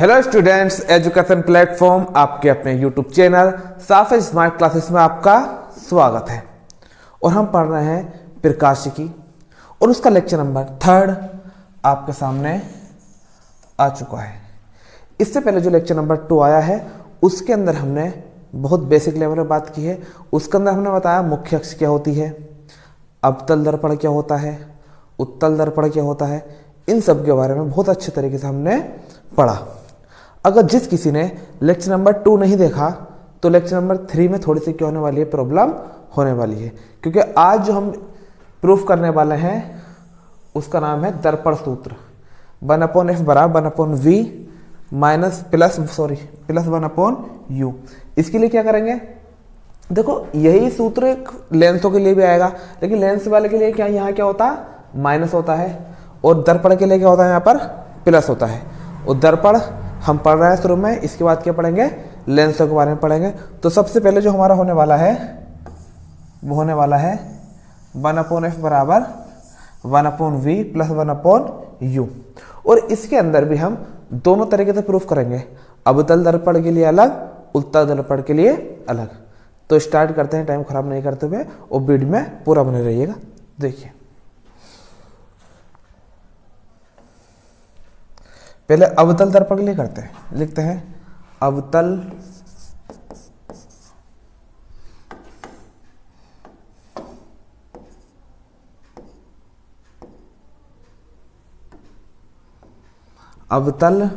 Hello students, education platform आपके अपने YouTube channel साफे स्मार्ट क्लासेस में आपका स्वागत है। और हम पढ़ रहे हैं प्रकाशिकी और उसका लेक्चर नंबर 3 आपके सामने आ चुका है। इससे पहले जो लेक्चर नंबर 2 आया है उसके अंदर हमने बहुत बेसिक लेवल में बात की है। उसके अंदर हमने बताया मुख्य अक्ष क्या होती है, अवतल दर्पण क्या होता है, उत्तल दर्पण क्या होता है, इन सब के बारे में बहुत अच्छे तरीके से हमने पढ़ा। अगर जिस किसी ने लेक्चर नंबर 2 नहीं देखा तो लेक्चर नंबर 3 में थोड़ी सी क्या होने वाली है, प्रॉब्लम होने वाली है, क्योंकि आज जो हम प्रूफ करने वाले हैं उसका नाम है दर्पण सूत्र। 1/f बराबर 1/v प्लस 1/u। इसके लिए क्या करेंगे, देखो यही सूत्र एक लेंसों के लिए भी आएगा, लेकिन लेंस वाले के लिए क्या यहाँ क्या होता है, माइनस होता है, और दर्पण के लिए क्या होता है, यहाँ पर प्लस होता है। और दर्पण हम पढ़ रहे हैं शुरू में, इसके बाद क्या पढ़ेंगे, लेंसों के बारे में पढ़ेंगे। तो सबसे पहले जो हमारा होने वाला है वो होने वाला है 1/f बराबर 1/v प्लस 1/u। और इसके अंदर भी हम दोनों तरीके से प्रूफ करेंगे, अवतल दर्पण के लिए अलग, उत्तल दर्पण के लिए अलग। तो स्टार्ट करते हैं टाइम खराब नहीं करते हुए, और वीडियो में पूरा बने रहिएगा। देखिए पहले अवतल दर्पण के लिए करते हैं, लिखते हैं अवतल अवतल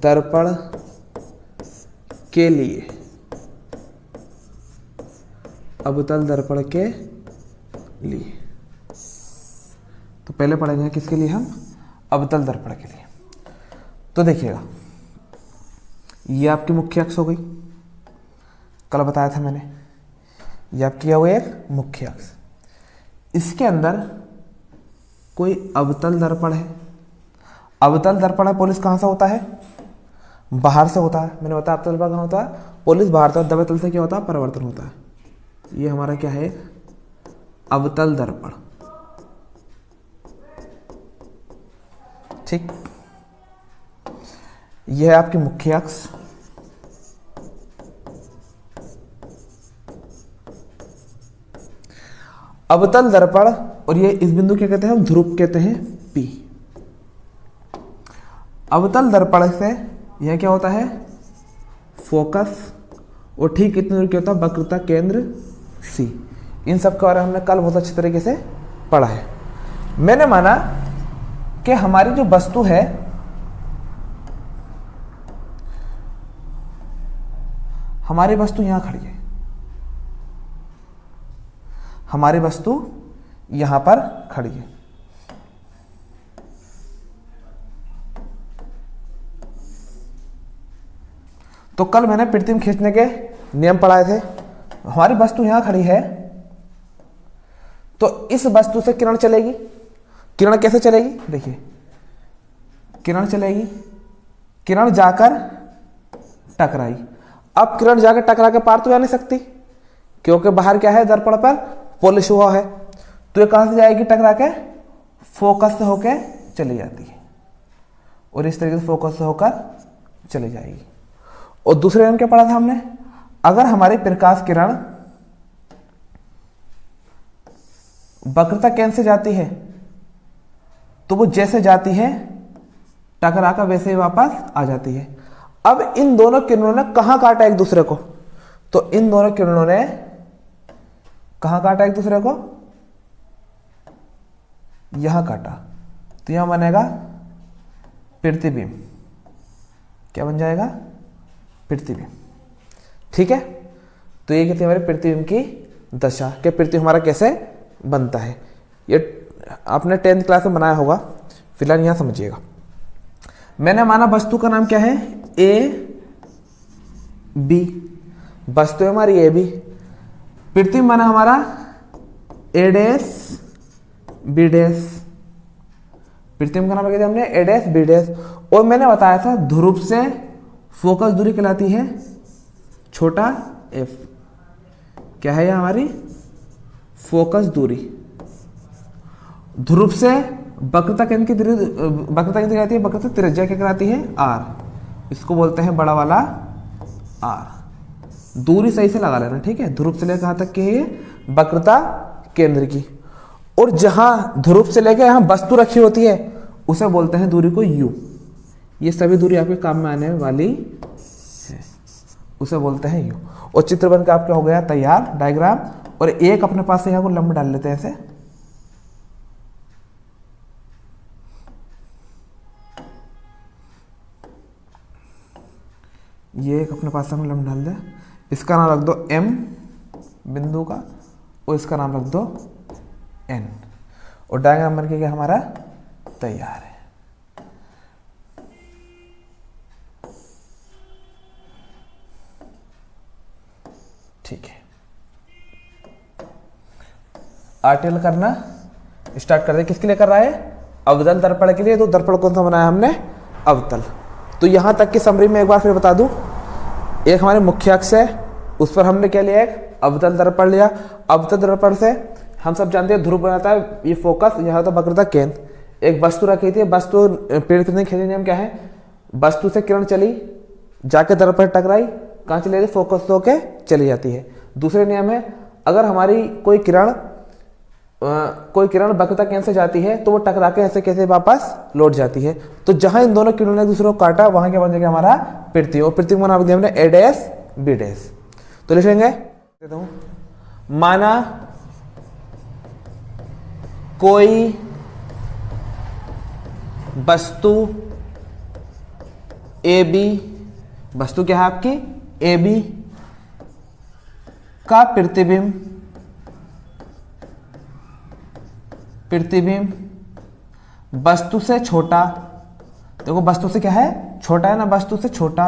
दर्पण के लिए, अवतल दर्पण के लिए। तो पहले पढ़ेंगे किसके लिए, हम अवतल दर्पण के लिए। तो देखिएगा ये आपकी मुख्य अक्ष हो गई, कल बताया था मैंने, ये आपकी हो गई एक मुख्य अक्ष। इसके अंदर कोई अवतल दर्पण है। अवतल दर्पण है पोलिस कहाँ से होता है, बाहर से होता है। मैंने बताया अवतल दर्पण कहाँ होता है, पोलिस बाहर से, दबे तल से क्या होता है, परावर्तन होता है। ये हमारा क्या है, अवतल दर्पण। ठीक, यह है आपकी मुख्य अक्ष। अवतल दर्पण, और ये इस बिंदु क्या कहते हैं, हम ध्रुव कहते हैं P। अवतल दर्पण से यह क्या होता है, फोकस, और ठीक कितनी दूर क्या होता है, वक्रता केंद्र C। इन सब के बारे में हमने कल बहुत अच्छे तरीके से पढ़ा है। मैंने माना कि हमारी जो वस्तु है, हमारी वस्तु यहां खड़ी है, हमारी वस्तु यहां पर खड़ी है। तो कल मैंने प्रतिबिंब खींचने के नियम पढ़ाए थे। हमारी वस्तु यहां खड़ी है, तो इस वस्तु से किरण चलेगी। किरण कैसे चलेगी, देखिए किरण चलेगी, किरण जाकर टकराई। अब किरण जाकर टकरा के पार तो जा नहीं सकती, क्योंकि बाहर क्या है, दर्पण पर पॉलिश हुआ है। तो ये कहां से जाएगी, टकरा के फोकस से होकर चली जाती है, और इस तरीके से फोकस से होकर चली जाएगी। और दूसरे नियम क्या पढ़ा था हमने, अगर हमारी प्रकाश किरण वक्रता केंद्र से जाती है तो वो जैसे जाती है टकरा कर वैसे ही वापस आ जाती है। अब इन दोनों किरणों ने कहां काटा एक दूसरे को, तो इन दोनों किरणों ने कहां काटा एक दूसरे को, यहां काटा। तो यहां बनेगा प्रतिबिंब। क्या बन जाएगा, प्रतिबिंब। ठीक है, तो ये कहते हैं हमारे प्रतिबिंब की दशा, कि प्रतिबिंब हमारा कैसे बनता है। ये आपने 10th क्लास में बनाया होगा, फिलहाल यहां समझिएगा। मैंने माना वस्तु का नाम क्या है, ए बी, वस्तु है हमारी ए बी। प्रतिबिंब माना हमारा ए डैश बी डैश। प्रतिबिंब का नाम क्या दिया हमने, ए डैश बी डैश। और मैंने बताया था ध्रुव से फोकस दूरी कहलाती है छोटा f। क्या है ये हमारी फोकस दूरी। ध्रुव से वक्रता केंद्र की वक्रता केंद्र कहलाती है, वक्रता त्रिज्या क्या कहलाती है, आर। इसको बोलते हैं बड़ा वाला आर। दूरी सही से लगा लेना, ठीक है। ध्रुव से लेकर कहाँ तक की है ये, वक्रता केंद्र की। और जहां ध्रुव से लेकर यहां वस्तु रखी होती है उसे बोलते हैं दूरी को यू। ये सभी दूरी आपके काम में आने वाली है, उसे बोलते हैं यू। और चित्र बनकर आपका हो गया तैयार डायग्राम। और एक अपने पास से यहाँ को लंब डाल लेते हैं ऐसे, ये एक अपने पास से हम लंब डाल दें। इसका नाम रख दो M बिंदु का, और इसका नाम रख दो N। और डायग्राम बन के हमारा तैयार है। ठीक है, आरटीएल करना स्टार्ट कर दे। किसके लिए कर रहा है, अवतल दर्पण के लिए। तो दर्पण कौन सा बनाया हमने, अवतल। तो यहां तक की समरी में एक बार फिर बता दूं, एक हमारे मुख्य अक्ष है, उस पर हमने क्या लिया, एक अवतल दर्पण लिया। अवतल दर्पण से हम सब जानते हैं ध्रुव बनाता है, ये फोकस, यहाँ होता वक्रता केंद्र। एक वस्तु रखी थी, वस्तु पेड़ कितने खींचने नियम क्या है, वस्तु से किरण चली जाके दर्पण टकराई, कहाँ चली जाती, फोकस होके चली जाती है। दूसरे नियम है, अगर हमारी कोई किरण वक्रता केंद्र से जाती है तो वो टकरा के ऐसे कैसे वापस लौट जाती है। तो जहां इन दोनों किरणों ने एक दूसरे को काटा वहां क्या बन जाएगा हमारा पृथ्वी। और पृथ्वी को नाम दिया हमने ए डैश बी डैश। तो लिखेंगे, माना कोई वस्तु ए बी, वस्तु क्या है आपकी ए बी का प्रतिबिंब वस्तु से छोटा, देखो वस्तु से क्या है, छोटा है ना, वस्तु से छोटा,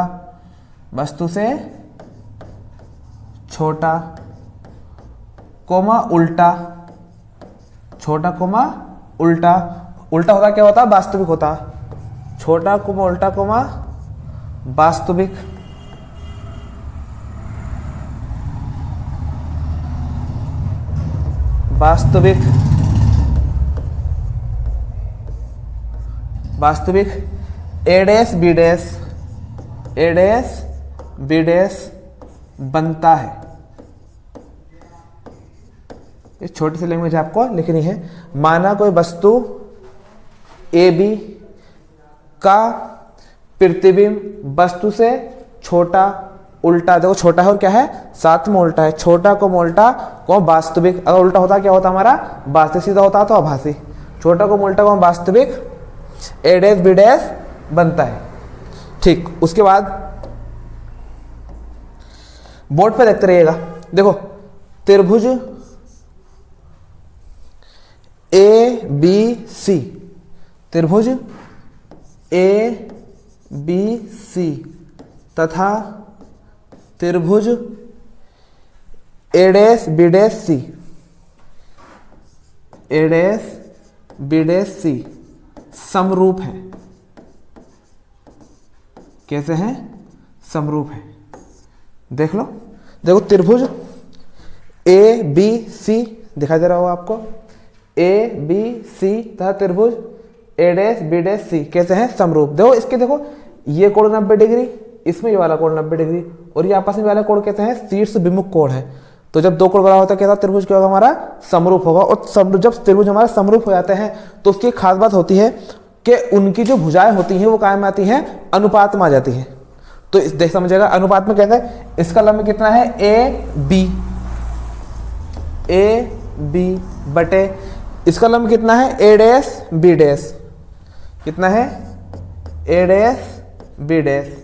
वस्तु से छोटा कोमा उल्टा, छोटा कोमा उल्टा, उल्टा होता क्या होता, वास्तविक होता, छोटा कोमा उल्टा कोमा वास्तविक, वास्तविक, वास्तविक ए dash B dash, A dash B dash बनता है। इस छोटी सी लैंग्वेज आपको लिखनी है। माना कोई वस्तु ए बी का प्रतिबिंब वस्तु से छोटा उल्टा, देखो छोटा है और क्या है साथ में उल्टा है, छोटा को उल्टा को वास्तविक, अगर उल्टा होता क्या होता हमारा वास्तविक, सीधा होता तो आभासी, छोटा को उल्टा को वास्तविक ए डैश बी डैश बनता है। ठीक, उसके बाद बोर्ड पे देखते रहिएगा। देखो त्रिभुज ए बी सी, त्रिभुज ए बी सी तथा त्रिभुज A dash B dash C, A dash B dash C समरूप है। कैसे हैं, समरूप है। देख लो, देखो त्रिभुज ए बी सी दिखाई दे रहा होगा आपको, ए बी सी तथा त्रिभुज A dash B dash C कैसे हैं, समरूप। देखो इसके, देखो ये कोण 90 डिग्री, इसमें ये वाला कोण 90 डिग्री, और ये आपस में वाला कोण कैसे हैं, शीर्ष विमुख कोण है। तो जब दो कोण बराबर होता है क्या त्रिभुज क्या होगा हमारा समरूप होगा। और जब त्रिभुज हमारा समरूप हो जाते हैं तो उसकी एक खास बात होती है कि उनकी जो भुजाएं होती हैं वो कायम आती हैं, अनुपात में आ जाती हैं। तो देख समझिएगा अनुपात में कैसे, इसका लंब कितना है ए बी बटे इसका लंब कितना है ए डैश बी डैश, कितना है ए डैश बी डैश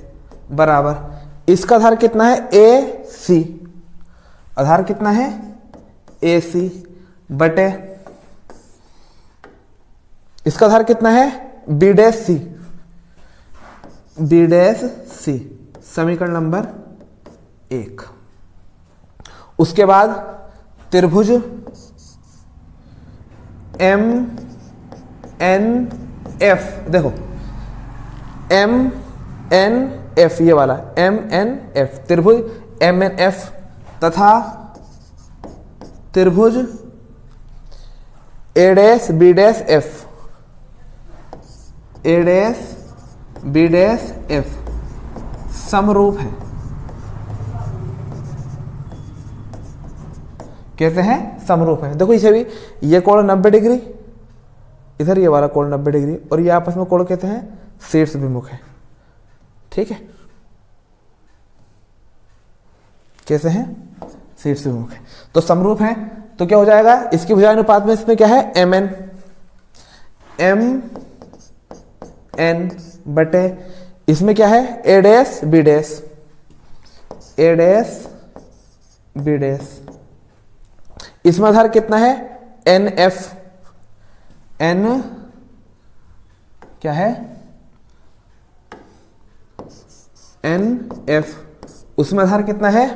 बराबर इसका आधार कितना है ए सी, आधार कितना है ए सी बटे इसका आधार कितना है B dash C, B dash C, समीकरण नंबर 1। उसके बाद त्रिभुज एम एन एफ, देखो एम एन एफ, ये वाला एम एन एफ, त्रिभुज एम एन एफ तथा त्रिभुज A dash B dash F, A dash B dash F समरूप है। कैसे हैं? समरूप है। देखो इसे भी, ये कोण 90 डिग्री, इधर ये वाला कोण 90 डिग्री, और ये आपस में कोण कहते हैं शीर्ष विमुख है। ठीक है, कैसे हैं? शीर्ष विमुख है, तो समरूप है। तो क्या हो जाएगा? इसकी भुजा अनुपात में इसमें क्या है? एम एन बटे इसमें क्या है? A dash B dash, A dash B dash. इसमें आधार कितना है? एन एफ, एन क्या है? N F. उसमें आधार कितना है?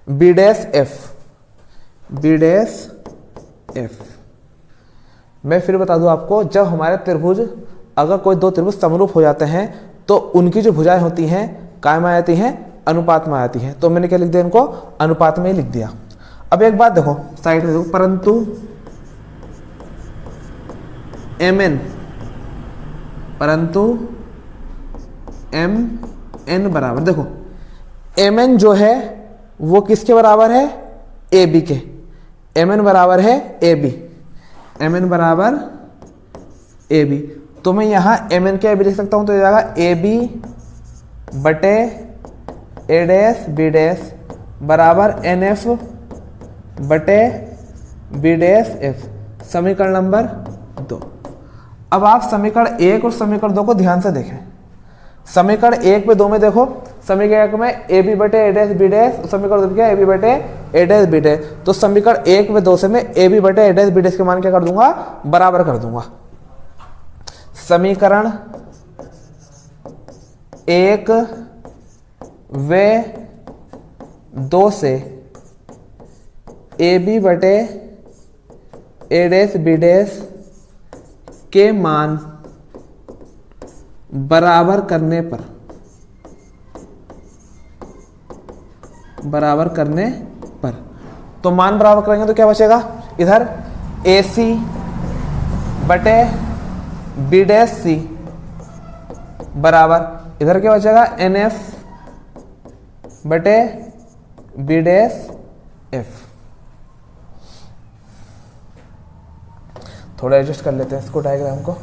B dash F, B dash F. मैं फिर बता दूं आपको, जब हमारे त्रिभुज, अगर कोई दो त्रिभुज समरूप हो जाते हैं तो उनकी जो भुजाएं होती हैं काय में आ जाती हैं? अनुपात में आ जाती हैं। तो मैंने क्या लिख दिया? इनको अनुपात में ही लिख दिया। अब एक बात देखो, साइड में देखो, परंतु एम एन बराबर, देखो एम एन जो है वो किसके बराबर है? ए बी के। एम एन बराबर है ए बी, एम एन बराबर ए बी। तो मैं यहां एम एन के ए बी लिख सकता हूं, तो ये जाएगा ए बी बटे ए डैश बी डैश बराबर एन एफ बटे बी डैश एफ। समीकरण नंबर 2। अब आप समीकरण 1 और समीकरण 2 को ध्यान से देखें। समीकरण 1 में 2 में देखो, समीकरण 1 में ए बी बटे ए डैश बी डैश, समीकरण 2 क्या? ए बी बटे ए डैश बी डैश। तो समीकरण 1 में 2 से मैं ए बी बटे ए डैश बी डैश के मान क्या कर दूंगा? बराबर कर दूंगा। समीकरण 1 व 2 से ए बी बटे ए डैश बी डैश के मान बराबर करने पर, तो मान बराबर करेंगे तो क्या बचेगा? इधर ए सी बटे बी डैश सी बराबर, इधर क्या बचेगा? एन एफ बटे बी डैश एफ। थोड़ा एडजस्ट कर लेते हैं इसको, डायग्राम को।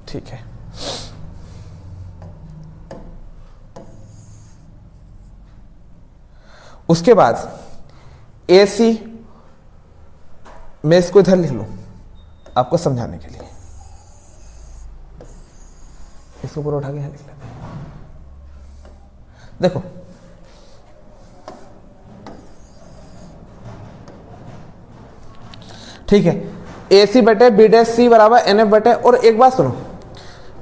ठीक है, उसके बाद ए सी, मैं इसको इधर लिख लूं आपको समझाने के लिए। इसको पूरा उठा के यहां लिख लेते हैं। देखो ठीक है, ए सी बटे बी डैश सी बराबर एन एफ बटे, और एक बात सुनो,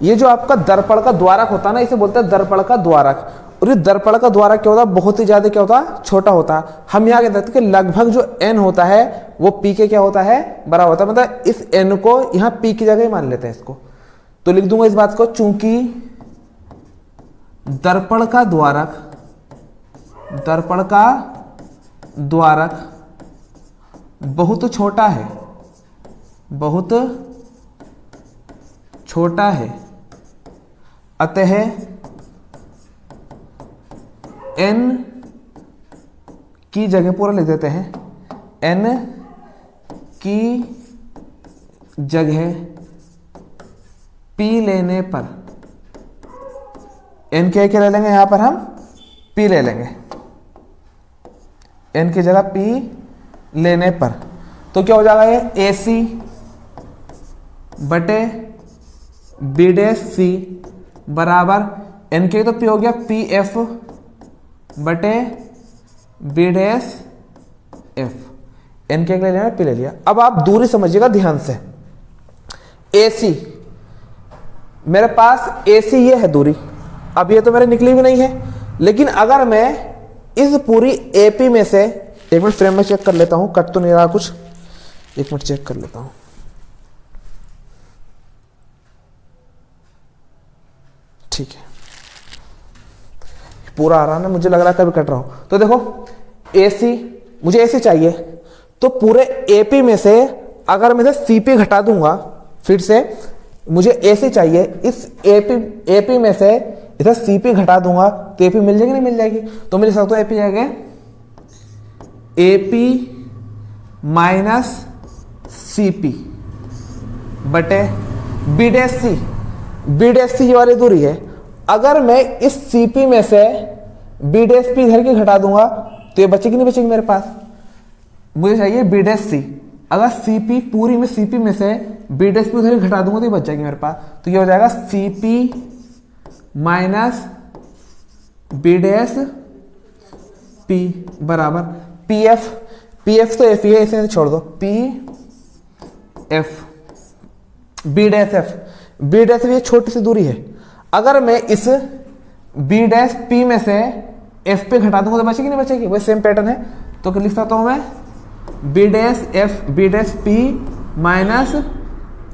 ये जो आपका दर्पण का द्वारक होता है ना, इसे बोलते हैं दर्पण का द्वारक। और ये दर्पण का द्वारक क्या होता है? बहुत ही ज्यादा क्या होता है? छोटा होता है। हम यहाँ कहते हैं कि लगभग जो n होता है वो p के क्या होता है? बराबर होता है। मतलब इस n को यहाँ p की जगह ही मान लेते हैं इसको। तो लिख दूंगा इस बात को, चूंकि दर्पण का द्वारक बहुत छोटा है, अतः n की जगह पूरा लिख देते हैं, n की जगह p लेने पर, n क्या ले लेंगे यहां पर हम? p ले लेंगे, n की जगह p लेने पर। तो क्या हो जाएगा? ये ए सी बटे बी डैश सी बराबर n के तो p हो गया पी एफ बटे बी डैश एफ। n के ले लिया, p ले लिया। अब आप दूरी समझिएगा ध्यान से। AC मेरे पास AC ये है दूरी, अब ये तो मेरे निकली भी नहीं है, लेकिन अगर मैं इस पूरी AP में से, एक मिनट फ्रेम में चेक कर लेता हूं, कट तो नहीं रहा कुछ, एक मिनट चेक कर लेता हूं। ठीक है, पूरा आ रहा ना, मुझे लग रहा है कभी कट रहा हूं। तो देखो AC, मुझे AC चाहिए, तो पूरे AP में से अगर मैं इसे CP घटा दूंगा, फिर से मुझे AC चाहिए, इस AP में से इधर CP घटा दूंगा तो AP मिल जाएगी नहीं मिल जाएगी? तो मैं लिख सकता हूँ AP जाएगा AP माइनस CP बटे BC ये वाली दूरी है। अगर मैं इस CP में से BC इधर की घटा दूंगा तो ये बचेगी नहीं बचेगी मेरे पास? मुझे चाहिए BC। अगर CP पूरी में CP में से BC उधर की घटा दूंगा तो ये बच जाएगी मेरे पास। तो ये हो जाएगा CP माइनस BC बराबर PF तो F ही है, इसे छोड़ दो, PF B' ये छोटी सी दूरी है। अगर मैं इस B' में से F पे घटा दूंगा तो बचेगी नहीं बचेगी? वही सेम पैटर्न है, तो लिख सकता हूं मैं B' माइनस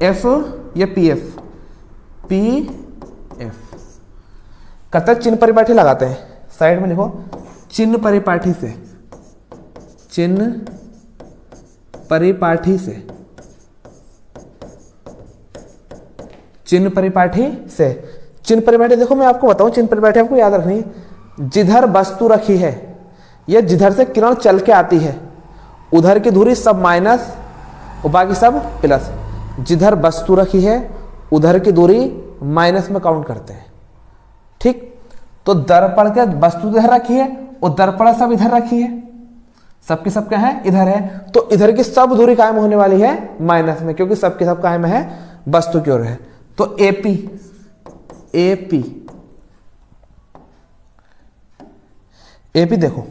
F या PF। कब तक चिन्ह परिपाठी लगाते हैं? साइड में लिखो चिन्ह परिपाठी से, चिन्ह परिपाठी से, चिन्ह परिपाठी से। चिन्ह परिपाठी देखो मैं आपको बताऊं, चिन्ह परिपाठी आपको याद रखनी है। जिधर वस्तु रखी है या जिधर से किरण चल के आती है उधर की दूरी सब माइनस और बाकी सब प्लस। जिधर वस्तु रखी है उधर की दूरी माइनस में काउंट करते हैं, ठीक? तो दर्पण के वस्तु इधर रखी है और दर्पण सब इधर रखी है, सबकी सब क्या है? इधर है। तो इधर की सब दूरी कायम होने वाली है माइनस में, क्योंकि सबकी सब कायम है वस्तु की ओर है। तो AP देखो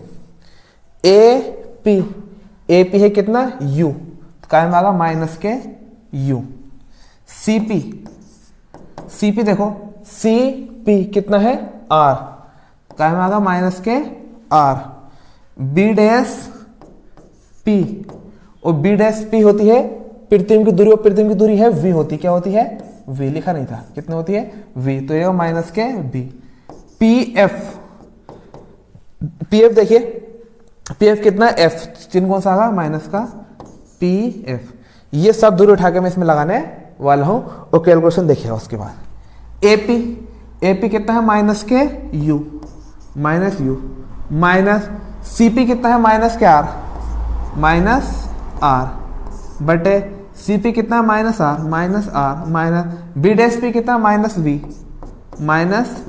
AP है कितना? U, तो कायम आगा माइनस के U। CP देखो CP कितना है? R, कायम आगा माइनस के R। B'P और B'P होती है प्रतिबिंब की दूरी, और प्रतिबिंब की दूरी है V होती, क्या होती है? V, लिखा नहीं था, कितनी होती है? V, तो ये माइनस के B। PF देखिए, PF कितना? F, चिन्ह कौन सा आगा? माइनस का PF। ये सब दूरी उठा के मैं इसमें लगाने वाला हूं और कैलकुलेशन देखिएगा उसके बाद। AP कितना है? माइनस के U, minus U, minus CP कितना है? माइनस के R, माइनस R बटे CP कितना? Minus R, minus R, minus B'P कितना? माइनस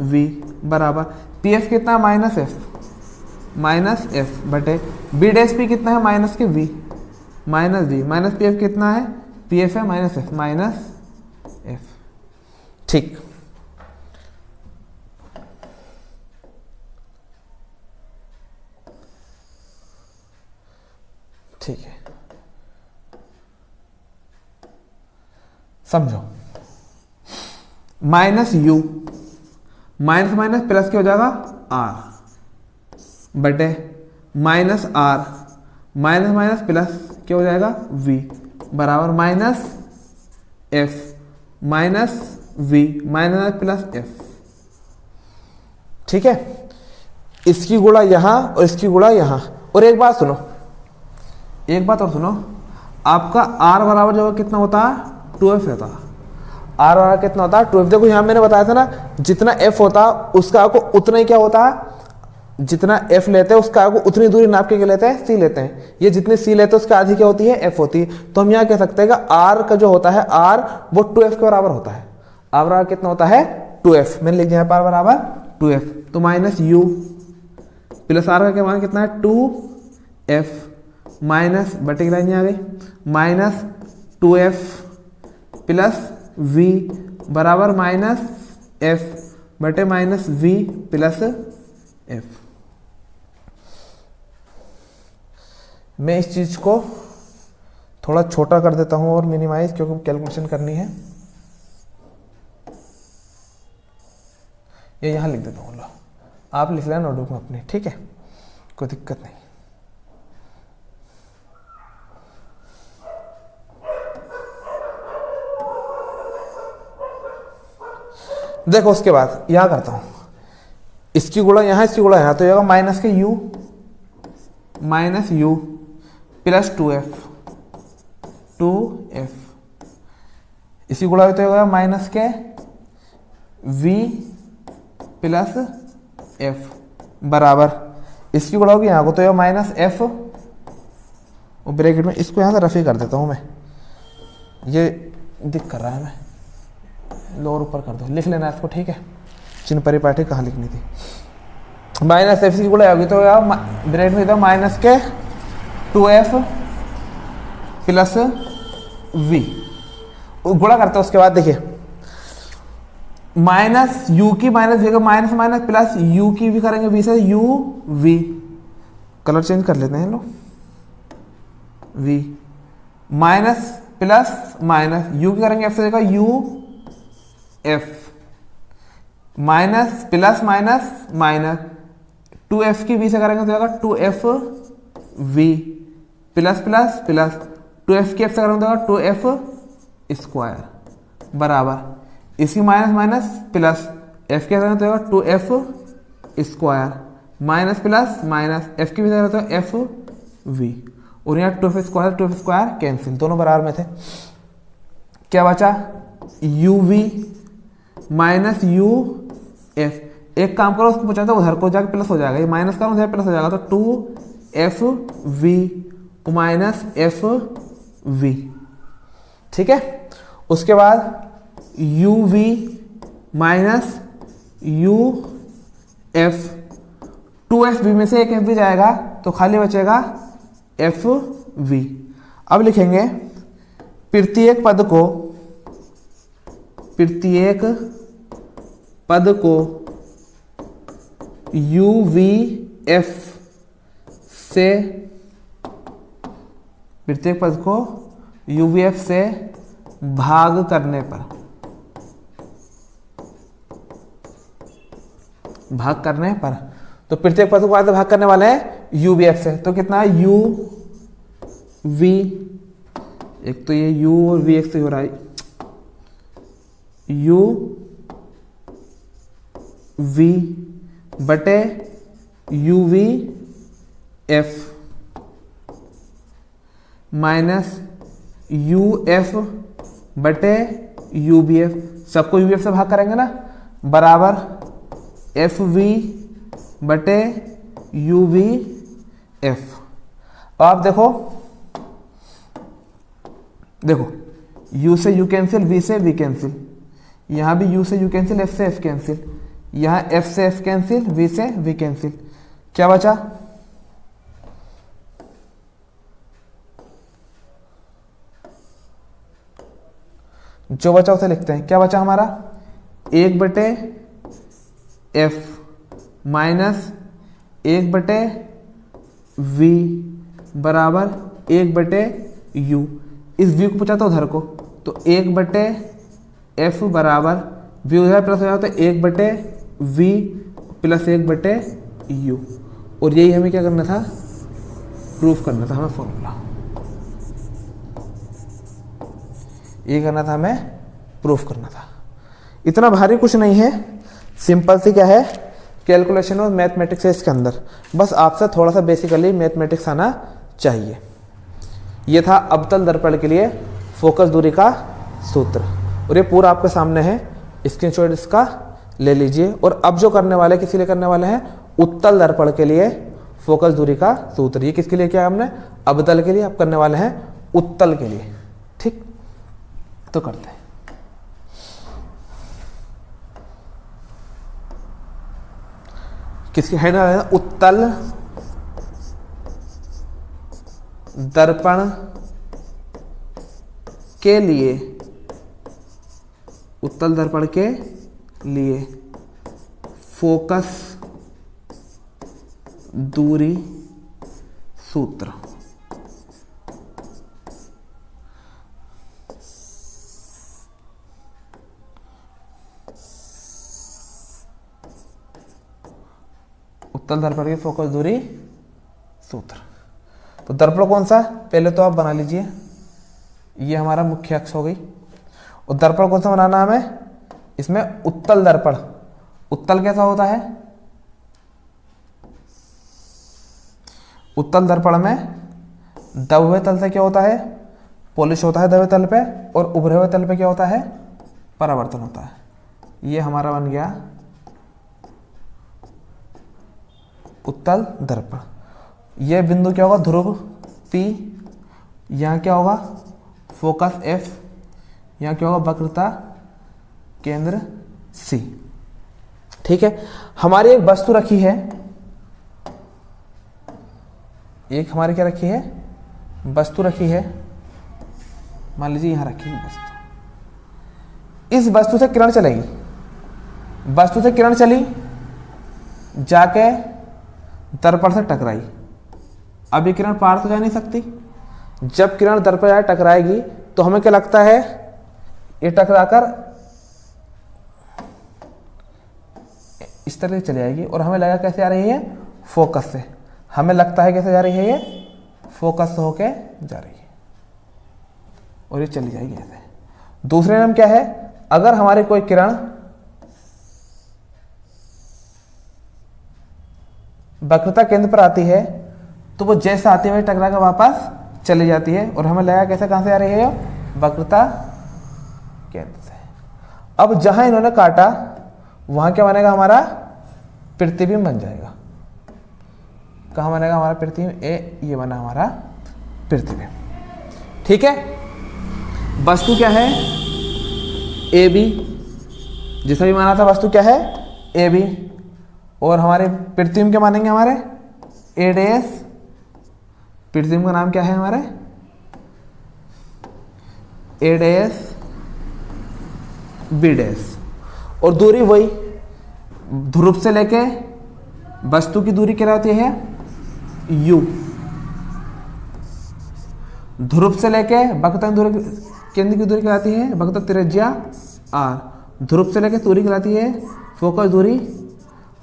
V बराबर PF कितना? माइनस F, माइनस F बटे B'P कितना है? माइनस के V, minus V, minus PF कितना है? PF है माइनस F, माइनस F, ठीक। ठीक है, समझो। Minus U, minus minus plus क्या हो जाएगा? R बटे minus R, minus minus plus क्या हो जाएगा? V बराबर minus F, minus V, minus plus F, ठीक है। इसकी गुणा यहां और इसकी गुणा यहां। और एक बात सुनो, एक बात और सुनो, आपका R बराबर जो कितना होता है? 2F होता है। R बराबर कितना होता है? 2F। देखो यहां मैंने बताया था ना, जितना F होता उसका आपको उतना ही क्या होता है? जितना F लेते हैं उसका आपको उतनी दूरी नाप के लेते हैं, C लेते हैं। ये जितने C लेते हैं उसका आधी क्या होती है? F होती है। तो हम यहाँ कह सकते हैं कि R का जो होता है R वो 2F के बराबर होता है। R बराबर कितना होता है? 2F। मैंने लिख दिया R बराबर 2F। तो माइनस U प्लस R का क्या मान कितना है? 2F माइनस बटे की लाइन आ गई, माइनस 2F प्लस V बराबर माइनस F बटे माइनस V प्लस F। मैं इस चीज को थोड़ा छोटा कर देता हूं और मिनिमाइज, क्योंकि कैलकुलेशन करनी है। ये यहां लिख देता हूं, लो आप लिख लेना नोटबुक में अपनी, ठीक है, कोई दिक्कत नहीं। देखो उसके बाद यहां करता हूं, इसकी गुणा यहां, इसकी गुणा यहां, तो ये होगा माइनस के U minus you plus 2f, 2f इसी गुणा तो होगा माइनस के v प्लस f बराबर इसकी गुणा होगी यहाँ को तो माइनस f और ब्रैकेट में इसको यहाँ से रफी कर देता हूँ मैं, ये दिख कर रहा है मैं, लोअर ऊपर कर दो, लिख लेना इसको, ठीक है। चिन्ह परिपाटी कहाँ लिखनी थी, माइनस एफ की गुणा होगी तो ब्रैकेट में माइनस के 2f प्लस v गुणा करते हैं। उसके बाद देखिए माइनस u की माइनस v का माइनस माइनस प्लस u की भी करेंगे v से u v, कलर चेंज कर लेते हैं लोग, v minus plus minus u की करेंगे f से देगा u f minus plus minus minus 2f की v से करेंगे तो देगा 2f v plus plus plus 2f की f से करेंगे तो देगा 2f स्क्वायर बराबर इसी माइनस माइनस प्लस f की करेंगे तो देगा 2f square minus plus minus f की भी करेंगे तो f v और यहाँ 2f स्क्वायर कैंसिल, दोनों बराबर में थे। क्या बचा uv माइनस u f, एक काम करो उसको पूछा था उधर को जाके प्लस हो जाएगा, ये माइनस का उधर प्लस हो जाएगा तो 2f v minus f v, ठीक है। उसके बाद u v minus u f, 2f v में से एक f भी जाएगा तो खाली बचेगा f v। अब लिखेंगे प्रत्येक पद को u v f से, प्रत्येक पद को u v f से भाग करने पर, तो प्रत्येक पद को आगे भाग करने वाले हैं u v f से, तो कितना है u v, एक तो ये u और v एक से हो रहा है, u v बटे u v f minus u f बटे u v f, सबको u v f से भाग करेंगे ना, बराबर f v बटे u v f। अब देखो u से u कैंसिल, v से v कैंसिल, यहाँ भी u से u कैंसिल, f से f कैंसिल, यहाँ f से f कैंसिल, v से v कैंसिल, क्या बचा जो बचा उसे लिखते हैं। क्या बचा हमारा 1 बटे f माइनस 1 बटे v बराबर 1 बटे u, इस v को पूछा था उधर को तो 1 बटे f बराबर v उधर प्लस हो जाता है 1 बटे v प्लस 1 बटे u, और यही हमें क्या करना था, प्रूफ करना था हमें फॉर्मूला, ये करना था हमें, प्रूफ करना था। इतना भारी कुछ नहीं है, सिंपल सी क्या है कैलकुलेशन और मैथमेटिक्स है इसके अंदर, बस आपसे थोड़ा सा बेसिकली मैथमेटिक्स आना चाहिए। ये था अवतल दर्पण के लिए फोकस दूरी का सूत्र, और ये पूरा आपके सामने है, स्क्रीनशॉट इसका ले लीजिए। और अब जो करने वाले किसके लिए करने वाले हैं, उत्तल दर्पण के लिए फोकस दूरी का सूत्र। ये किसके लिए किया हमने, अवतल के लिए, अब करने वाले हैं उत्तल के लिए, ठीक। तो करते हैं, किसकी हेड है, उत्तल दर्पण के लिए, उत्तल दर्पण के लिए फोकस दूरी सूत्र। उत्तल दर्पण की फोकस दूरी सूत्र। तो दर्पण कौन सा, पहले तो आप बना लीजिए, ये हमारा मुख्य अक्ष हो गई। और दर्पण कौन सा बनाना हमें, इसमें उत्तल दर्पण। उत्तल कैसा होता है, उत्तल दर्पण में दबे हुए तल से क्या होता है, पॉलिश होता है दबे तल पे, और उभरे हुए तल पे क्या होता है, परावर्तन होता है। ये हमारा बन गया उत्तल दर्पण। ये बिंदु क्या होगा, ध्रुव P, यहाँ क्या होगा फोकस F, यहाँ क्या होगा वक्रता केंद्र C। ठीक है, हमारी एक वस्तु रखी है, एक हमारी क्या रखी है, वस्तु रखी है, मान लीजिए यहां रखी है वस्तु। इस वस्तु से किरण चलेगी, वस्तु से किरण चली जाके दर्पण से टकराई। अब ये किरण पार तो जा नहीं सकती, जब किरण दर्पण से टकराएगी तो हमें क्या लगता है, ये टकराकर इस तरह से चली आएगी, और हमें लगा कैसे आ रही है, फोकस से। हमें लगता है कैसे जा रही है, ये फोकस से होके जा रही है और ये चली जाएगी ऐसे। दूसरे नियम क्या है, अगर हमारी कोई किरण वक्रता केंद्र पर आती है तो वो जैसे आती है टकरा कर वापस चली जाती है, और हमें लगा कैसे कहां से आ रही है, वक्रता केंद्र से। अब जहां इन्होंने काटा वहां क्या बनेगा, हमारा प्रतिबिंब बन जाएगा। कहां बनेगा हमारा प्रतिबिंब, ये बना हमारा प्रतिबिंब। ठीक है, वस्तु क्या है, ए बी, जिसे भी माना था वस्तु क्या है, ए बी, और हमारे प्रतिबिंब क्या मानेंगे, हमारे ए डैश। प्रतिबिंब का नाम क्या है हमारे, ए डैश बी डैश, और दूरी वही ध्रुव से लेके वस्तु की दूरी क्या होती है, u। ध्रुव से लेके वक्रता दूरी केंद्र की दूरी कहलाती है वक्रता त्रिज्या r। ध्रुव से लेके दूरी कहलाती है फोकस दूरी,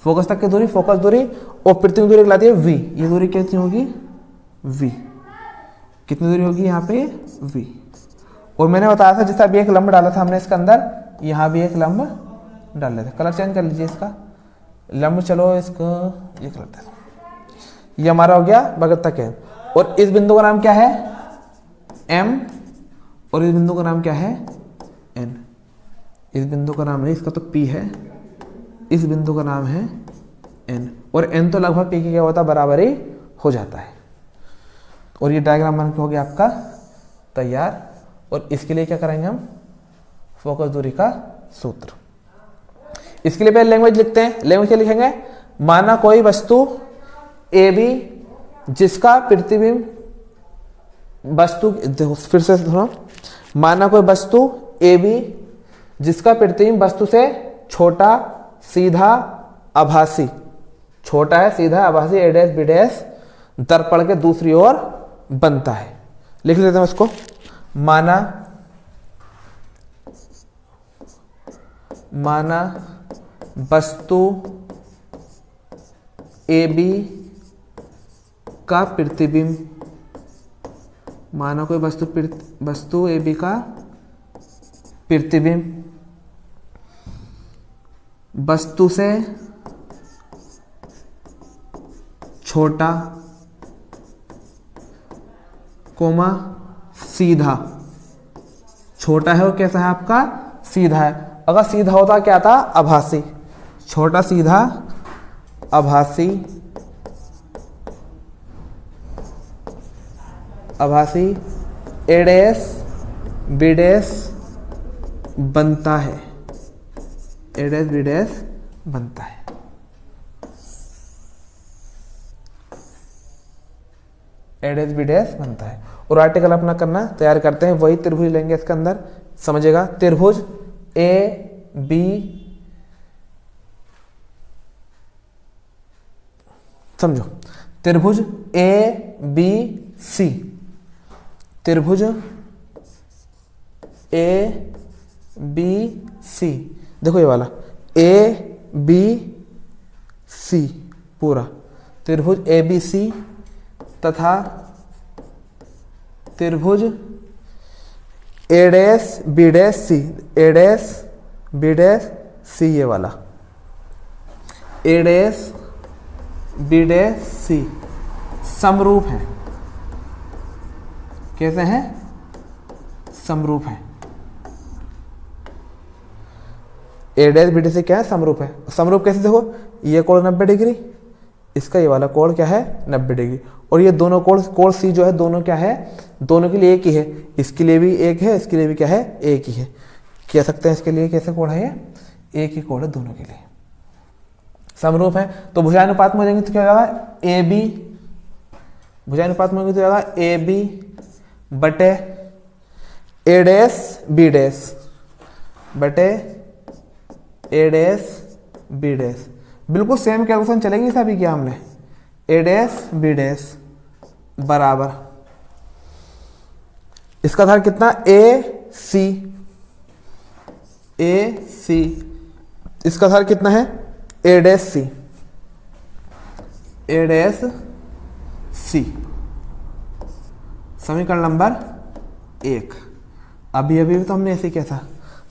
फोकस तक की दूरी फोकस दूरी, और प्रतिबिंब दूरी कहलाती है v। ये दूरी कितनी होगी, v। कितनी दूरी होगी यहाँ पे, v। और मैंने बताया था जैसे अभी एक लंब डाला था हमने इसके अंदर, यहाँ भी एक लंब डाल लेते। कलर चेंज कर लीजिए इसका, लंब चलो इसको ये कर लेते हैं। ये हमारा हो गया वक्रता केंद्र, और इस बिंदु का नाम क्या है, M, और इस बिंदु का नाम क्या है, N। इस बिंदु का नाम नहीं, इसका तो P है, इस बिंदु का नाम है N, और N तो लगभग P के क्या होता है, बराबर ही हो जाता है। और ये डायग्राम बन के हो गया आपका तैयार। और इसके लिए क्या करेंगे हम, फोकस दूरी का सूत्र। इसके लिए पहले लैंग्वेज लिखते हैं। लैंग्वेज क्या लिखेंगे, माना कोई वस्तु ए बी जिसका प्रतिबिंब वस्तु, देखो फिर से सुनो, माना कोई वस्तु ए बी जिसका प्रतिबिंब वस्तु से छोटा सीधा आभासी, छोटा है सीधा आभासी ए डैश बी डैश दर्पण के दूसरी ओर बनता है। लिख लेते हैं इसको, माना वस्तु ए बी का प्रतिबिंब, माना कोई वस्तु ए बी का प्रतिबिंब वस्तु से छोटा कोमा सीधा, छोटा है और कैसा है आपका, सीधा है। अगर सीधा होता क्या था, आभासी, छोटा सीधा आभासी, आभासी ए डैश बी डैश बनता है, ए डैश बी डैश बनता है। ए डैश बी डैश बनता है। और आर्टिकल अपना करना तैयार करते हैं, वही त्रिभुज लेंगे इसके अंदर, समझेगा। त्रिभुज ए बी, समझो, त्रिभुज ए बी सी, त्रिभुज ए बी सी, देखो ये वाला ए बी सी पूरा त्रिभुज ए बी सी तथा त्रिभुज A dash B dash C, A dash B dash C, ये वाला ए डैश बी डैश सी, समरूप हैं। कैसे हैं? समरूप हैं। ए डैश बी डैश से क्या है? समरूप है। समरूप कैसे? देखो, ये कोण 90 डिग्री, इसका ये वाला कोण क्या है? 90 डिग्री। और ये दोनों कोण सी जो है, दोनों क्या है? दोनों के लिए एक ही है। इसके लिए भी एक है, इसके लिए भी क्या है? एक ही है। कह सकते हैं इसके लिए कैसे कोण है? ये एक ही कोण है दोनों के लिए, समरूप है। तो भुजानुपात में हो जाएंगे तो क्या होगा? ए बी, भुजानुपात में होंगे तो क्या होगा? ए बी बटे ए डैश बी डैश बटे ए डैश बी डैश। बिल्कुल सेम कैलकुलेशन चलेगी सभी किया हमने। ए डैश बी डैश बराबर, इसका आधार कितना? ए सी, ए सी, इसका आधार कितना है? A dash C, A dash C. समीकरण नंबर 1। अभी अभी तो हमने ऐसे किया था।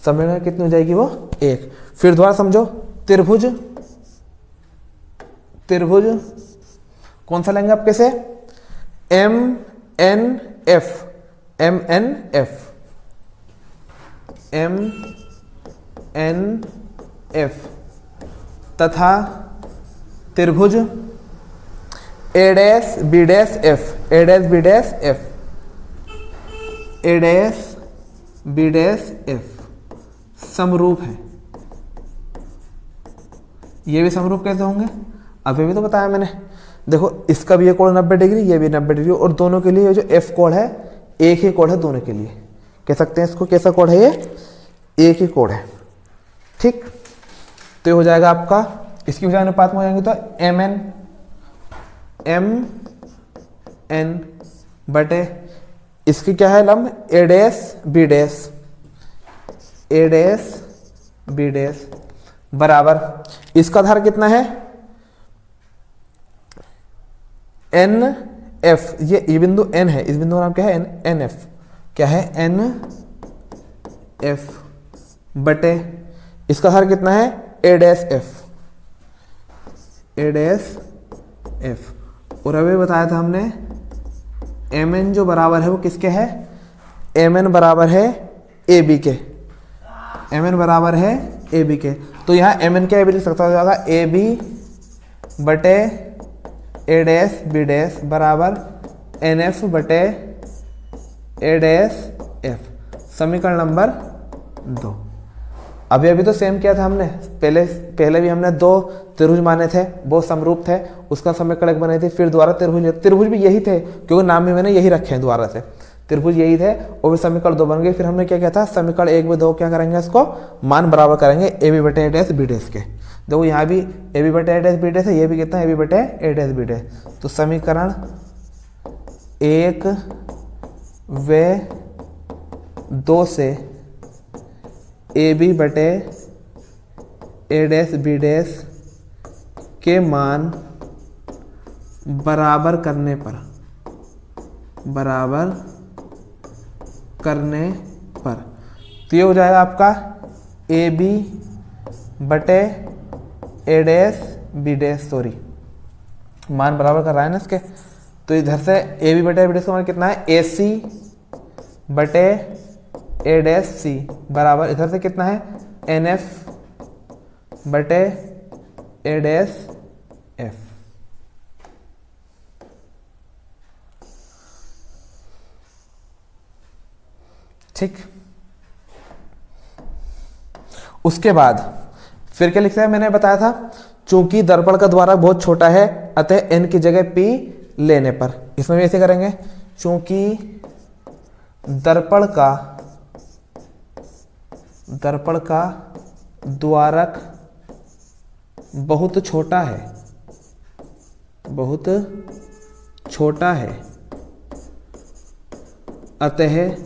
समीकरण कितनी हो जाएगी? वो 1। फिर दोबारा समझो, त्रिभुज, त्रिभुज कौन सा लेंगे आप? कैसे? M N F, M N F, M N F तथा त्रिभुज A dash B dash F, A dash B dash F, A dash B dash F समरूप है। ये भी समरूप कैसे होंगे? अभी भी तो बताया मैंने। देखो, इसका भी ये कोण 90 डिग्री, ये भी 90 डिग्री, और दोनों के लिए जो एफ कोण है, एक ही कोण है दोनों के लिए। कह सकते हैं इसको कैसा कोण है? ये एक ही कोण है। ठीक, तो ये हो जाएगा आपका, इसकी भुजानुपात में हो जाएंगे तो एम एन, एम एन बटे इसकी क्या है? लंब ए dash B dash, A dash B dash बराबर, इसका आधार कितना है? एन एफ, ये बिंदु एन है, इस बिंदु का नाम क्या है? एन एफ, क्या है? एन एफ बटे इसका आधार कितना है? A dash F, A dash F. और अभी बताया था हमने एम एन जो बराबर है वो किसके है? एम एन बराबर है ए बी के, एम एन बराबर है ए बी के। तो यहाँ एम एन क्या ए बी लिख सकता हो जाएगा? ए बी बटे ए डैश बी डैश बराबर एन एफ बटे ए डैश एफ। समीकरण नंबर 2। अभी अभी तो सेम किया था हमने, पहले भी हमने 2 त्रिभुज माने थे, वो समरूप थे, उसका समीकरण एक बनाई थी। फिर दोबारा त्रिभुज भी यही थे, क्योंकि नाम भी मैंने यही रखे हैं दोबारा से। त्रिभुज यही थे और भी समीकरण 2 बन गए। फिर हमने क्या किया था? समीकरण 1 में 2 क्या करेंगे? इसको मान बराबर करेंगे ए बी बटे ए डैश बी डैश के। देखो, यहाँ भी ए बी बटे ए डैश बी डैश है, ये भी कितना है? ए बी बटे ए डैश बी डैश। तो समीकरण 1 व 2 से ए बी बटे ए डैश बी डैश के मान बराबर करने पर, बराबर करने पर, तो ये हो जाएगा आपका ए बी बटे ए डैश बी डैश, सॉरी मान बराबर कर रहा है ना इसके। तो इधर से ए बी बटे बी डैश का मान कितना है? ए सी बटे ए डैश सी बराबर इधर से कितना है? एन एफ बटे ए डैश एफ। ठीक, उसके बाद फिर क्या लिखता है? मैंने बताया था, चूंकि दर्पण का द्वारक बहुत छोटा है अतः n की जगह p लेने पर, इसमें भी ऐसे करेंगे। चूंकि दर्पण का द्वारक बहुत छोटा है, बहुत छोटा है, अतः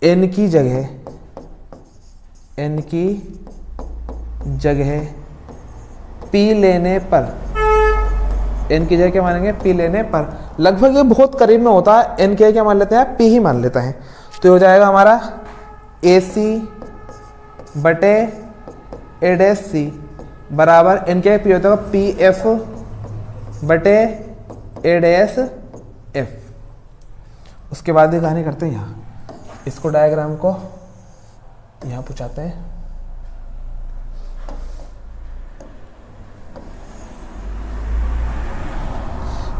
n की जगह p लेने पर, n की जगह क्या मानेंगे? p लेने पर। लगभग ये बहुत करीब में होता है, n की क्या मान लेते हैं? p ही मान लेते हैं। तो हो जाएगा हमारा AC बटे ए डैश सी बराबर n क्या p होता है? PF बटे ए डैश एफ। उसके बाद ये कहानी करते हैं यहाँ, इसको डायग्राम को यहाँ पहुँचाते हैं।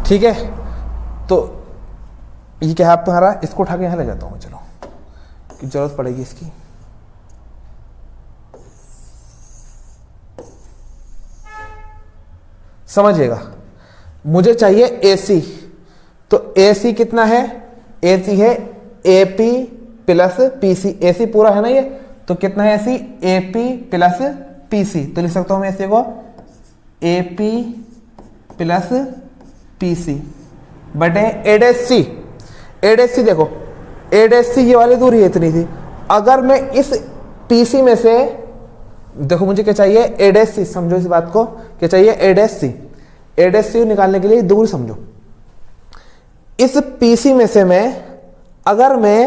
ठीक है, तो ये क्या है आप तुम्हारा, इसको उठा के यहाँ ले जाता हूँ मैं, चलो कि जरूरत पड़ेगी इसकी। समझिएगा, मुझे चाहिए AC, तो AC कितना है, AC है AP प्लस PC। AC पूरा है ना ये, तो कितना है AC, AP प्लस PC। तो लिख सकता हूं मैं AC को AP प्लस PC बटे A dash C। A dash C देखो, A डैश C ये वाली दूरी इतनी थी। अगर मैं इस PC में से, देखो मुझे क्या चाहिए, A डैश C, समझो इस बात को, क्या चाहिए A dash C। A dash C निकालने के लिए दूरी समझो, इस PC में से मैं अगर मैं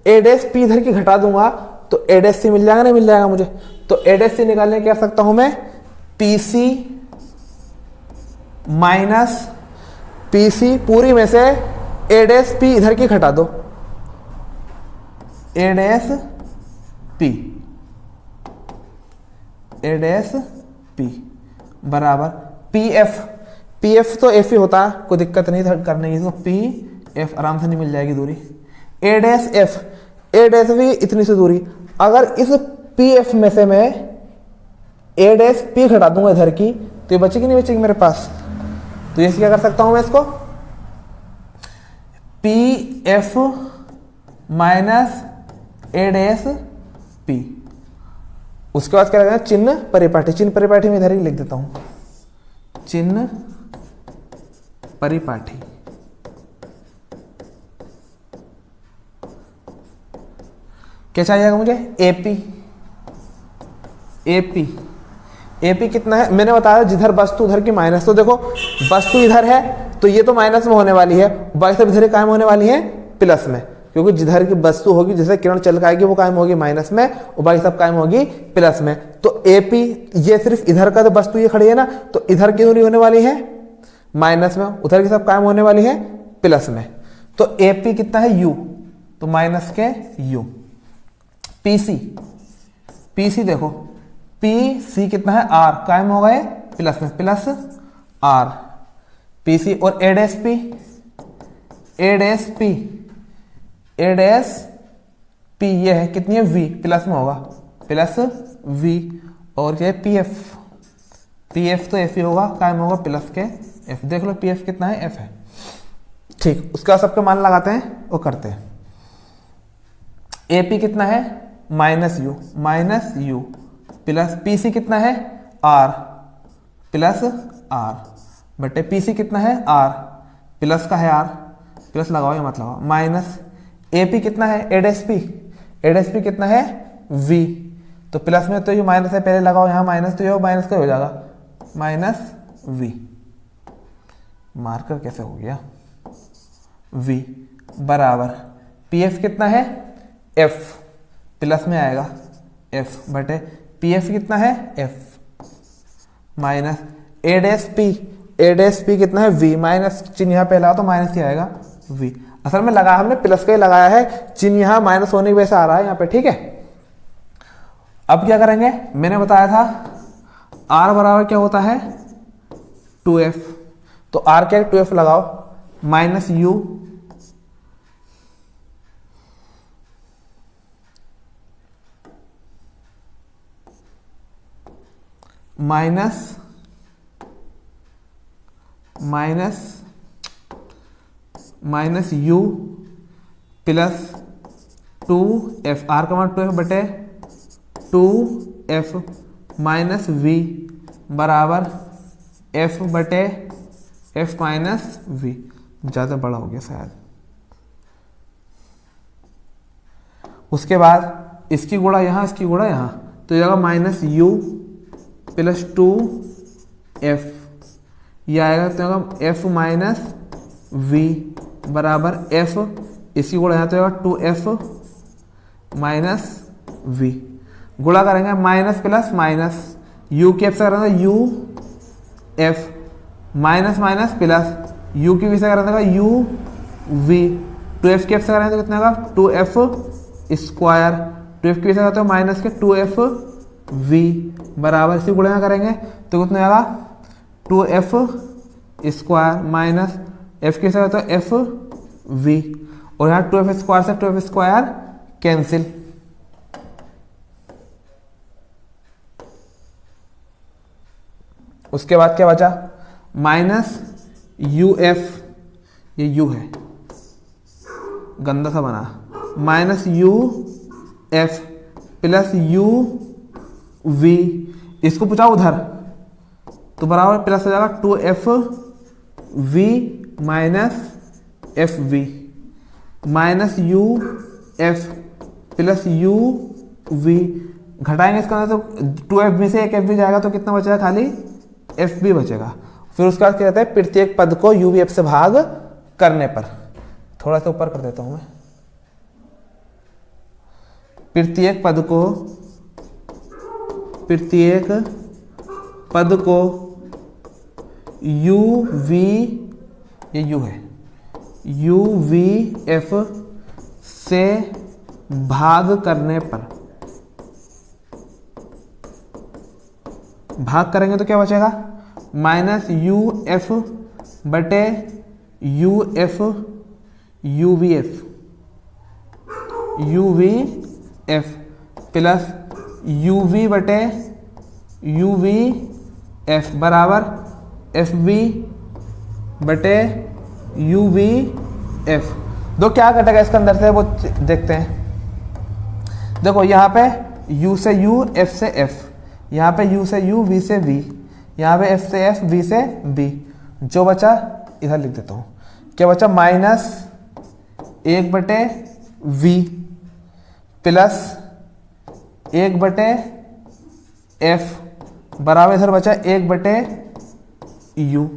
A डैश P इधर की घटा दूंगा तो A डैश C मिल जाएगा, नहीं मिल जाएगा मुझे। तो A डैश C निकालने क्या सकता हूं मैं, PC माइनस PC पूरी में से A डैश P इधर की घटा दो, A dash P, A dash P बराबर PF। PF तो F ही होता है, कोई दिक्कत नहीं था करने की, तो PF आराम से नहीं मिल जाएगी दूरी। A dash F, A dash भी इतनी सी दूरी। अगर इस PF में से मैं A डैश P घटा दूंगा इधर की, तो ये बचेगी नहीं बचेगी मेरे पास। तो ये क्या कर सकता हूं मैं इसको, PF minus A dash P। उसके बाद क्या लगेगा, चिन्ह परिपाटी। चिन्ह परिपाटी में इधर ही लिख देता हूं, चिन्ह परिपाटी। क्या चाहिएगा मुझे, AP। AP AP कितना है, मैंने बताया जिधर वस्तु उधर की माइनस। तो देखो वस्तु इधर है तो ये तो माइनस में होने वाली है, बाकी सब इधर कायम होने वाली है प्लस में, क्योंकि जिधर की वस्तु होगी, जैसे किरण चल के आएगी वो कायम होगी माइनस में और बाकी सब कायम होगी प्लस में। तो AP ये सिर्फ इधर का, तो वस्तु ये खड़ी है ना, तो इधर की दूरी होने वाली है माइनस में, उधर की सब कायम होने वाली है प्लस में। तो AP कितना है U, तो माइनस के U। PC देखो, PC कितना है R, कायम हो गए प्लस में, प्लस R PC। और A dash P, A dash P ये है कितनी है V, प्लस में होगा, प्लस V। और क्या है PF तो F ही होगा, कायम होगा प्लस के F। देख लो PF कितना है, F है। ठीक, उसके बाद सबके मान लगाते हैं वो करते हैं। AP कितना है, माइनस U प्लस PC कितना है R प्लस R बटे PC कितना है R, प्लस का है R, प्लस लगाओ या मत लगाओ, माइनस AP कितना है A डैश P कितना है V। तो प्लस में तो ये माइनस है, पहले लगाओ यहाँ माइनस, तो ये माइनस का हो जाएगा माइनस V। मार्कर कैसे हो गया, V बराबर PF कितना है F, प्लस में आएगा F बटे PF कितना है F minus A dash P कितना है V, माइनस चिन्ह यहाँ पे लगा तो माइनस ही आएगा V। असल में लगा हमने प्लस का ही लगाया है, चिन्ह यहाँ माइनस होने की वजह से आ रहा है यहाँ पे, ठीक है। अब क्या करेंगे, मैंने बताया था R बराबर क्या होता है 2F, तो R क्या है 2F लगाओ, minus U minus U plus 2F, R का मान 2F बटे 2F माइनस V बराबर F बटे F माइनस V। ज़्यादा बड़ा हो गया शायद। उसके बाद इसकी गुणा यहाँ, इसकी गुणा यहाँ, तो ये आएगा माइनस U प्लस 2F, ये आएगा तो आएगा F माइनस V बराबर F, इसी गुणा यहाँ तो आएगा 2F माइनस V। गुणा करेंगे माइनस प्लस माइनस, U की F से करेंगे U F minus minus plus you की वी से करें तो यू वी, 2f की एफ से करें तो कितना होगा 2f स्क्वायर, 2f की वी से करते हो माइनस के 2f वी बराबर इसी गुणा करेंगे तो कितना होगा 2f स्क्वायर माइनस f की से करते हो f v, और यहाँ 2f स्क्वायर से 2f स्क्वायर कैंसिल। उसके बाद क्या बचा माइनस यू एफ, ये यू है गंदा सा बना, minus U F plus U V, इसको पूछा उधर तो बराबर प्लस हो जाएगा 2f v minus F V minus U F plus U V, घटाएंगे इसका अंदर तो 2f v से एक f v जाएगा तो कितना बचेगा खाली एफ बी बचेगा। फिर उसके बाद क्या कहते हैं प्रत्येक पद को यू वी एफ से भाग करने पर, थोड़ा सा ऊपर कर देता हूं मैं, प्रत्येक पद को यू वी, ये यू है, यू वी एफ से भाग करने पर, भाग करेंगे तो क्या बचेगा माइनस यू एफ बटे U F U V F plus U V बटे यू वी एफ बराबर एफ वी बटे यू वी एफ। दो क्या घटेगा इसके अंदर से वो देखते हैं। देखो यहाँ पे u से u, f से f, यहाँ पे u से u, v से v, यहाँ पे f से f, v से b, जो बचा इधर लिख देता हूँ, क्या बचा माइनस 1 बटे v प्लस 1 बटे f बराबर इधर बचा 1 बटे u।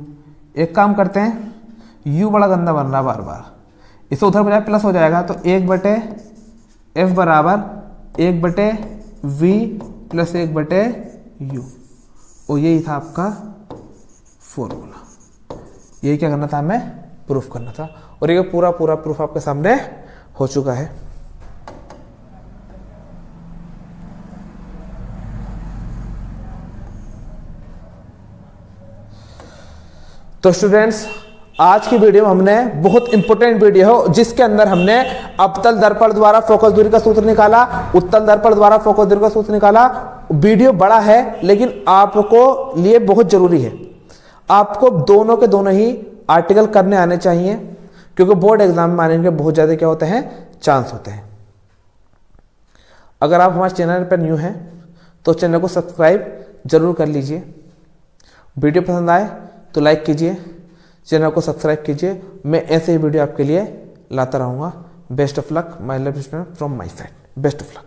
एक काम करते हैं, u बड़ा गंदा बन रहा बार बार, इसे उधर बजाय प्लस हो जाएगा तो 1 बटे f बराबर 1 बटे v प्लस 1 बटे u, और यही था आपका फॉर्मूला। यही क्या करना था, हमें प्रूफ करना था, और ये पूरा प्रूफ आपके सामने हो चुका है। तो स्टूडेंट्स आज की वीडियो में हमने बहुत इंपॉर्टेंट वीडियो है जिसके अंदर हमने अवतल दर्पण द्वारा फोकस दूरी का सूत्र निकाला, उत्तल दर्पण द्वारा फोकस दूरी का सूत्र निकाला। वीडियो बड़ा है लेकिन आपको लिए बहुत जरूरी है, आपको दोनों के दोनों ही आर्टिकल करने आने चाहिए, क्योंकि बोर्ड एग्जाम में आने के बहुत ज्यादा क्या होते हैं चांस होते हैं। अगर आप हमारे चैनल पर न्यू हैं तो चैनल को सब्सक्राइब जरूर कर लीजिए, वीडियो पसंद आए तो लाइक कीजिए, चैनल को सब्सक्राइब कीजिए। मैं ऐसे ही वीडियो आपके लिए लाता रहूँगा। Best of luck my love student from my side, best of luck.